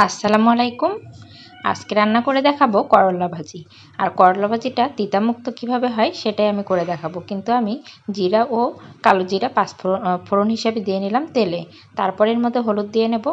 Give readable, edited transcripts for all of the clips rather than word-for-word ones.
আসসালামু আলাইকুম। আজকে রান্না করে দেখাবো করলা ভাজি। আর করলা ভাজিটা তিতামুক্ত কিভাবে হয় সেটাই আমি করে দেখাবো। কিন্তু আমি জিরা ও কালো জিরা ফোড়ন হিসেবে দিয়ে নিলাম তেলে। তারপর এর মধ্যে হলুদ দিয়ে নেব।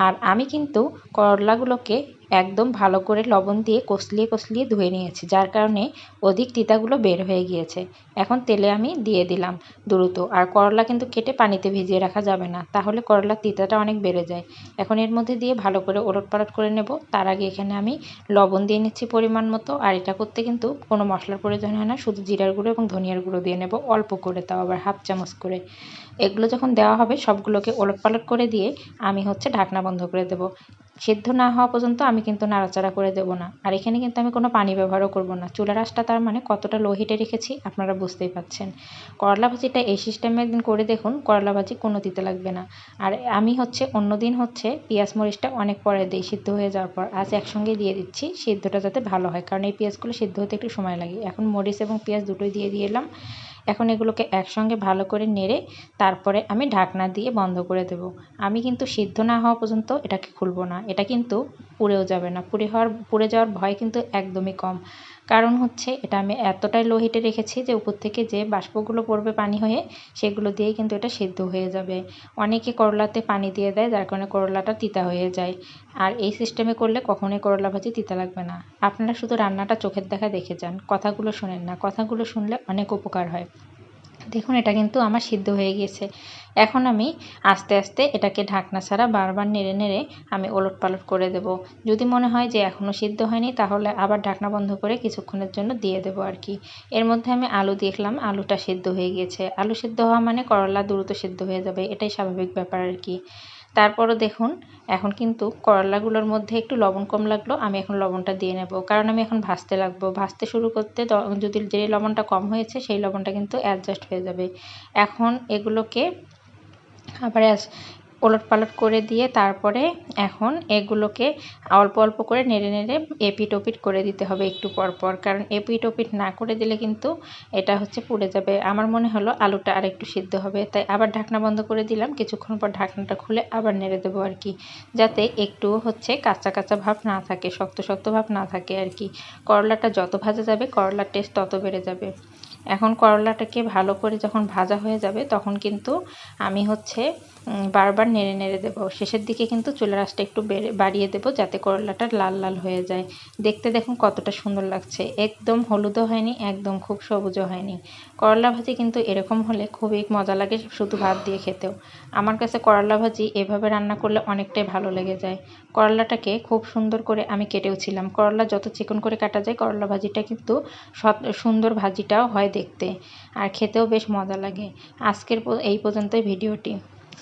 আর আমি কিন্তু করলাগুলোকে একদম ভালো করে লবণ দিয়ে কষলিয়ে ধুয়ে নিয়েছি, যার কারণে অধিক তিতাগুলো বের হয়ে গিয়েছে। এখন তেলে আমি দিয়ে দিলাম দ্রুত। আর করলা কিন্তু কেটে পানিতে ভিজিয়ে রাখা যাবে না, তাহলে করলার তিতাটা অনেক বেড়ে যায়। এখন এর মধ্যে দিয়ে ভালো করে ওলটপালট করে নেব। তার আগে এখানে আমি লবণ দিয়ে নিচ্ছি পরিমাণ মতো। আর এটা করতে কিন্তু কোনো মশলার প্রয়োজন হয় না, শুধু জিরার গুঁড়ো এবং ধনিয়ার গুঁড়ো দিয়ে নেব অল্প করে, তাও আবার হাফ চামচ করে। এগুলো যখন দেওয়া হবে সবগুলোকে ওলটপালট করে দিয়ে আমি ঢাকনা বন্ধ করে দেব। সিদ্ধ না হওয়া পর্যন্ত আমি কিন্তু নাড়াচাড়া করে দেব না। আর এখানে কিন্তু আমি কোনো পানি ব্যবহারও করব না। চুলার আঁচটা তার মানে কতটা লো হিটে রেখেছি আপনারা বুঝতেই পাচ্ছেন। করলা ভাজিটা এই সিস্টেমে একদিন করে দেখুন, করলা ভাজি কোনো দিতে লাগবে না। আর আমি অন্যদিন পেঁয়াজ মরিচটা অনেক পরে দিই সিদ্ধ হয়ে যাওয়ার পর। আজ একসঙ্গে দিয়ে দিচ্ছি, সিদ্ধটা যাতে ভালো হয়, কারণ এই পেঁয়াজগুলো সিদ্ধ হতে একটু সময় লাগে। এখন মরিচ এবং পেঁয়াজ দুটোই দিয়ে দিলাম। এখন এগুলোকে একসঙ্গে ভালো করে নেড়ে তারপরে আমি ঢাকনা দিয়ে বন্ধ করে দেব। আমি কিন্তু সিদ্ধ না হওয়া পর্যন্ত এটাকে খুলব না। এটা কিন্তু পুড়েও যাবে না, পুড়ে যাওয়ার ভয় কিন্তু একদমই কম। কারণ এটা আমি এতটাই লো হিটে রেখেছি যে উপর থেকে যে বাষ্পগুলো পড়বে পানি হয়ে, সেগুলো দিয়েই কিন্তু এটা সিদ্ধ হয়ে যাবে। অনেকে করলাতে পানি দিয়ে দেয়, যার কারণে করলাটা তিতা হয়ে যায়। আর এই সিস্টেমে করলে কখনোই করলা ভাজি তিতা লাগবে না। আপনারা শুধু রান্নাটা চোখের দেখা দেখে যান, কথাগুলো শোনেন না। কথাগুলো শুনলে অনেক উপকার হয়। দেখুন এটা কিন্তু আমার সিদ্ধ হয়ে গিয়েছে। এখন আমি আস্তে আস্তে এটাকে ঢাকনা ছাড়া বারবার নেড়ে নেড়ে আমি ওলটপালট করে দেব। যদি মনে হয় যে এখনও সিদ্ধ হয়নি, তাহলে আবার ঢাকনা বন্ধ করে কিছুক্ষণের জন্য দিয়ে দেবো আর কি। এর মধ্যে আমি আলু দেখলাম, আলুটা সিদ্ধ হয়ে গিয়েছে। আলু সিদ্ধ হওয়া মানে করলা দ্রুত সিদ্ধ হয়ে যাবে, এটাই স্বাভাবিক ব্যাপার আর কি। তারপরও দেখুন এখন কিন্তু করলাগুলোর মধ্যে একটু লবণ কম লাগলো, আমি এখন লবণটা দিয়ে নেব। কারণ আমি এখন ভাজতে লাগবো। ভাজতে শুরু করতে যদি যে লবণটা কম হয়েছে সেই লবণটা কিন্তু অ্যাডজাস্ট হয়ে যাবে। এখন এগুলোকে আবার ওলটপালট করে দিয়ে তারপরে এখন এগুলোকে অল্প অল্প করে নেড়ে নেড়ে এপিট ওপিট করে দিতে হবে একটু পর পর, কারণ এপিট ওপিট না করে দিলে কিন্তু এটা পুড়ে যাবে। আমার মনে হলো আলুটা আর একটু সিদ্ধ হবে, তাই আবার ঢাকনা বন্ধ করে দিলাম। কিছুক্ষণ পর ঢাকনাটা খুলে আবার নেড়ে দেবো আর কি, যাতে একটু কাঁচা কাঁচা ভাব না থাকে, শক্ত শক্ত ভাব না থাকে আর কি। করলাটা যত ভাজা যাবে করলার টেস্ট তত বেড়ে যাবে। এখন করলাটাকে ভালো করে যখন ভাজা হয়ে যাবে তখন কিন্তু আমি বারবার নেড়ে নেড়ে দেবো। শেষের দিকে কিন্তু চুলার আঁচটা একটু বাড়িয়ে দেবো, যাতে করলাটা লাল লাল হয়ে যায়। দেখতে দেখুন কতটা সুন্দর লাগছে, একদম হলুদও হয়নি, একদম খুব সবুজও হয়নি। করলা ভাজি কিন্তু এরকম হলে খুবই মজা লাগে, শুধু ভাত দিয়ে খেতেও। আমার কাছে করলা ভাজি এভাবে রান্না করলে অনেকটাই ভালো লেগে যায়। করলাটাকে খুব সুন্দর করে আমি কেটেওছিলাম। করলা যত চিকন করে কাটা যায় করলা ভাজিটা কিন্তু সুন্দর ভাজিটাও হয় দেখতে, আর খেতেও বেশ মজা লাগে। আজকের এই পর্যন্তই ভিডিওটি।